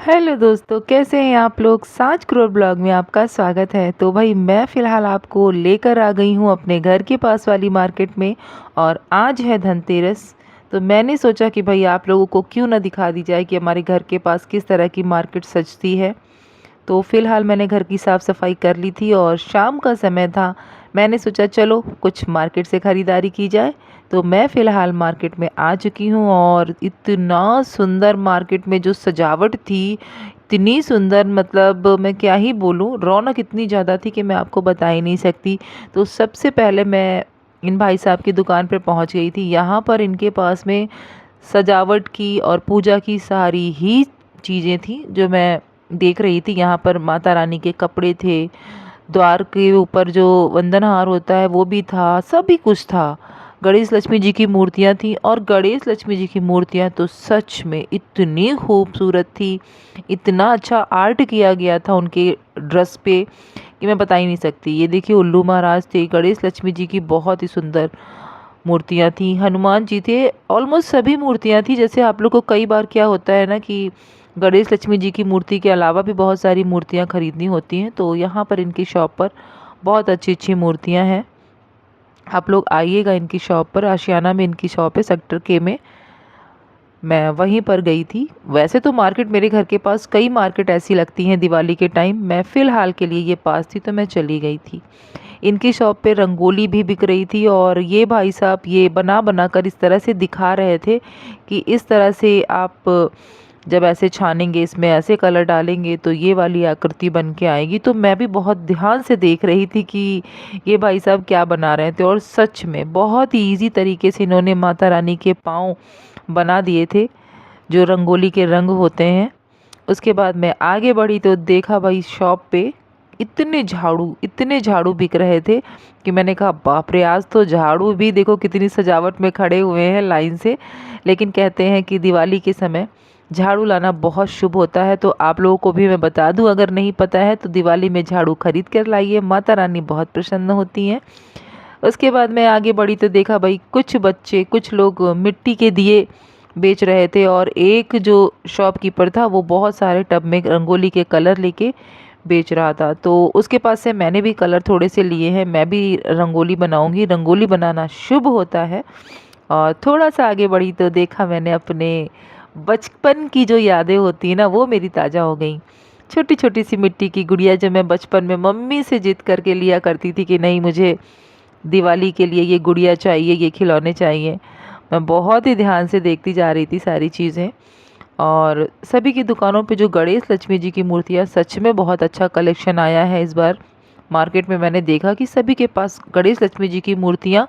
Hello दोस्तों, कैसे हैं आप लोग। सांच करोड़ ब्लॉग में आपका स्वागत है। तो भाई मैं फ़िलहाल आपको लेकर आ गई हूँ अपने घर के पास वाली मार्केट में। और आज है धनतेरस। तो मैंने सोचा कि भाई आप लोगों को क्यों ना दिखा दी जाए कि हमारे घर के पास किस तरह की मार्केट सजती है। तो फ़िलहाल मैंने घर की साफ़ सफाई कर ली थी और शाम का समय था। मैंने सोचा चलो कुछ मार्केट से ख़रीदारी की जाए। तो मैं फ़िलहाल मार्केट में आ चुकी हूँ और इतना सुंदर मार्केट में जो सजावट थी, इतनी सुंदर, मतलब मैं क्या ही बोलूँ, रौनक इतनी ज़्यादा थी कि मैं आपको बता ही नहीं सकती। तो सबसे पहले मैं इन भाई साहब की दुकान पर पहुँच गई थी। यहाँ पर इनके पास में सजावट की और पूजा की सारी ही चीज़ें थी जो मैं देख रही थी। यहाँ पर माता रानी के कपड़े थे, द्वार के ऊपर जो वंदनहार होता है वो भी था, सभी कुछ था। गणेश लक्ष्मी जी की मूर्तियाँ थी और गणेश लक्ष्मी जी की मूर्तियाँ तो सच में इतनी खूबसूरत थी। इतना अच्छा आर्ट किया गया था उनके ड्रेस पे कि मैं बता ही नहीं सकती। ये देखिए उल्लू महाराज थे, गणेश लक्ष्मी जी की बहुत ही सुंदर मूर्तियाँ थी, हनुमान जी थे, ऑलमोस्ट सभी मूर्तियाँ थी। जैसे आप लोग को कई बार क्या होता है ना कि गणेश लक्ष्मी जी की मूर्ति के अलावा भी बहुत सारी मूर्तियाँ खरीदनी होती हैं, तो यहाँ पर इनकी शॉप पर बहुत अच्छी अच्छी मूर्तियाँ हैं। आप लोग आइएगा इनकी शॉप पर। आशियाना में इनकी शॉप है, सेक्टर के में। मैं वहीं पर गई थी। वैसे तो मार्केट मेरे घर के पास कई मार्केट ऐसी लगती हैं दिवाली के टाइम, मैं फ़िलहाल के लिए ये पास थी तो मैं चली गई थी। इनकी शॉप पे रंगोली भी बिक रही थी और ये भाई साहब ये बना बना कर इस तरह से दिखा रहे थे कि इस तरह से आप जब ऐसे छानेंगे, इसमें ऐसे कलर डालेंगे तो ये वाली आकृति बन के आएगी। तो मैं भी बहुत ध्यान से देख रही थी कि ये भाई साहब क्या बना रहे थे। और सच में बहुत ही ईजी तरीके से इन्होंने माता रानी के पाँव बना दिए थे, जो रंगोली के रंग होते हैं। उसके बाद मैं आगे बढ़ी तो देखा भाई शॉप पे इतने झाड़ू बिक रहे थे कि मैंने कहा बाप रे, आज तो झाड़ू भी देखो कितनी सजावट में खड़े हुए हैं लाइन से। लेकिन कहते हैं कि दिवाली के समय झाड़ू लाना बहुत शुभ होता है। तो आप लोगों को भी मैं बता दूं, अगर नहीं पता है तो दिवाली में झाड़ू खरीद कर लाइए, माता रानी बहुत प्रसन्न होती हैं। उसके बाद मैं आगे बढ़ी तो देखा भाई कुछ बच्चे, कुछ लोग मिट्टी के दिए बेच रहे थे और एक जो शॉपकीपर था वो बहुत सारे टब में रंगोली के कलर लेके बेच रहा था। तो उसके पास से मैंने भी कलर थोड़े से लिए हैं, मैं भी रंगोली बनाऊंगी। रंगोली बनाना शुभ होता है। और थोड़ा सा आगे बढ़ी तो देखा मैंने अपने बचपन की जो यादें होती है ना, वो मेरी ताज़ा हो गई। छोटी छोटी सी मिट्टी की गुड़िया जो मैं बचपन में मम्मी से जिद करके लिया करती थी कि नहीं, मुझे दिवाली के लिए ये गुड़िया चाहिए, ये खिलौने चाहिए। मैं बहुत ही ध्यान से देखती जा रही थी सारी चीज़ें। और सभी की दुकानों पे जो गणेश लक्ष्मी जी की मूर्तियाँ, सच में बहुत अच्छा कलेक्शन आया है इस बार मार्केट में। मैंने देखा कि सभी के पास गणेश लक्ष्मी जी की मूर्तियाँ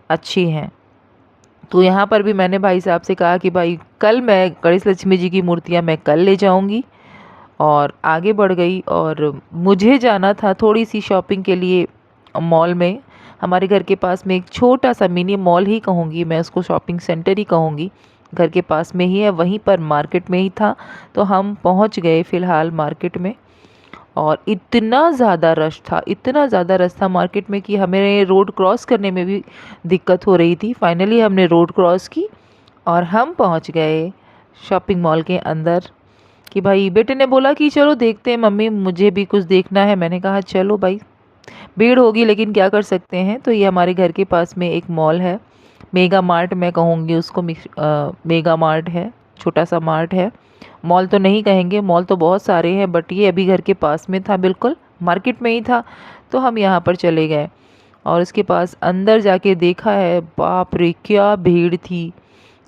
अच्छी हैं। तो यहाँ पर भी मैंने भाई साहब से कहा कि भाई कल मैं गणेश लक्ष्मी जी की मूर्तियाँ मैं कल ले जाऊँगी। और आगे बढ़ गई और मुझे जाना था थोड़ी सी शॉपिंग के लिए मॉल में। हमारे घर के पास में एक छोटा सा मिनी मॉल ही कहूँगी मैं उसको, शॉपिंग सेंटर ही कहूँगी। घर के पास में ही है, वहीं पर मार्केट में ही था। तो हम पहुँच गए फ़िलहाल मार्केट में। और इतना ज़्यादा रश था, इतना ज़्यादा रश था मार्केट में कि हमें रोड क्रॉस करने में भी दिक्कत हो रही थी। फाइनली हमने रोड क्रॉस की और हम पहुँच गए शॉपिंग मॉल के अंदर। कि भाई बेटे ने बोला कि चलो देखते हैं मम्मी, मुझे भी कुछ देखना है। मैंने कहा चलो भाई, भीड़ होगी लेकिन क्या कर सकते हैं। तो ये हमारे घर के पास में एक मॉल है, मेगा मार्ट मैं कहूँगी उसको। मेगा मार्ट है, छोटा सा मार्ट है। मॉल तो नहीं कहेंगे, मॉल तो बहुत सारे हैं, बट ये अभी घर के पास में था, बिल्कुल मार्केट में ही था। तो हम यहाँ पर चले गए और इसके पास अंदर जाके देखा है, बाप रे क्या भीड़ थी,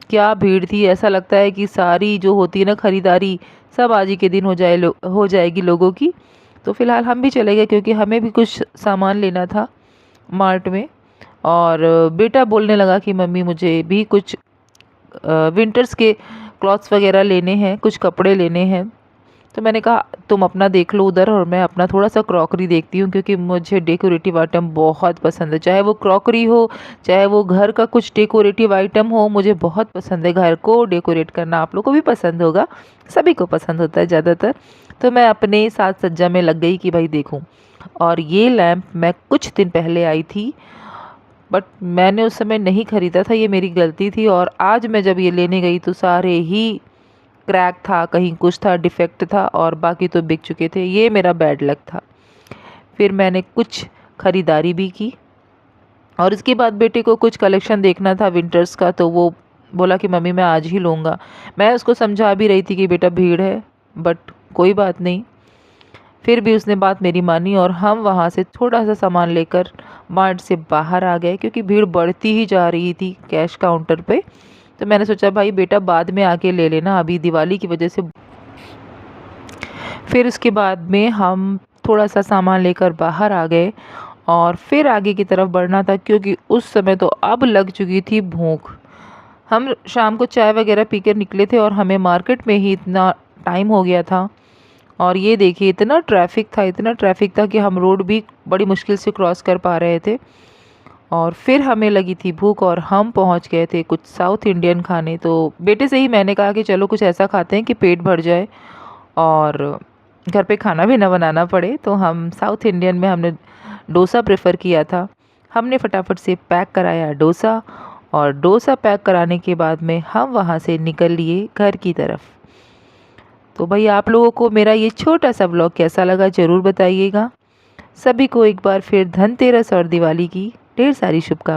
क्या भीड़ थी। ऐसा लगता है कि सारी जो होती है ना खरीदारी, सब आज ही के दिन हो जाएगी लोगों की। तो फिलहाल हम भी चले गए क्योंकि हमें भी कुछ सामान लेना था मार्ट में। और बेटा बोलने लगा कि मम्मी मुझे भी कुछ विंटर्स के क्लॉथ्स वगैरह लेने हैं, कुछ कपड़े लेने हैं। तो मैंने कहा तुम अपना देख लो उधर और मैं अपना थोड़ा सा क्रॉकरी देखती हूँ, क्योंकि मुझे डेकोरेटिव आइटम बहुत पसंद है। चाहे वो क्रॉकरी हो, चाहे वो घर का कुछ डेकोरेटिव आइटम हो, मुझे बहुत पसंद है घर को डेकोरेट करना। आप लोगों को भी पसंद होगा, सभी को पसंद होता है ज़्यादातर। तो मैं अपने साज सज्जा में लग गई कि भाई देखूँ। और ये लैम्प मैं कुछ दिन पहले आई थी, बट मैंने उस समय नहीं ख़रीदा था, ये मेरी गलती थी। और आज मैं जब ये लेने गई तो सारे ही क्रैक था, कहीं कुछ था, डिफेक्ट था और बाकी तो बिक चुके थे। ये मेरा बैड लक था। फिर मैंने कुछ ख़रीदारी भी की और इसके बाद बेटे को कुछ कलेक्शन देखना था विंटर्स का, तो वो बोला कि मम्मी मैं आज ही लूँगा। मैं उसको समझा भी रही थी कि बेटा भीड़ है, बट कोई बात नहीं। फिर भी उसने बात मेरी मानी और हम वहाँ से थोड़ा-सा सामान लेकर मार्ट से बाहर आ गए, क्योंकि भीड़ बढ़ती ही जा रही थी कैश काउंटर पे। तो मैंने सोचा भाई बेटा बाद में आके ले लेना, अभी दिवाली की वजह से। फिर उसके बाद में हम थोड़ा-सा सामान लेकर बाहर आ गए और फिर आगे की तरफ बढ़ना था, क्योंकि उस समय तो अब लग चुकी थी भूख। हम शाम को चाय वगैरह पी कर निकले थे और हमें मार्केट में ही इतना टाइम हो गया था। और ये देखिए इतना ट्रैफ़िक था कि हम रोड भी बड़ी मुश्किल से क्रॉस कर पा रहे थे। और फिर हमें लगी थी भूख और हम पहुंच गए थे कुछ साउथ इंडियन खाने। तो बेटे से ही मैंने कहा कि चलो कुछ ऐसा खाते हैं कि पेट भर जाए और घर पे खाना भी ना बनाना पड़े। तो हम साउथ इंडियन में हमने डोसा प्रेफ़र किया था। हमने फटाफट से पैक कराया डोसा और डोसा पैक कराने के बाद में हम वहाँ से निकल लिए घर की तरफ। तो भाई आप लोगों को मेरा ये छोटा-सा व्लॉग कैसा लगा ज़रूर बताइएगा। सभी को एक बार फिर धनतेरस और दिवाली की ढेर सारी शुभकामनाएँ।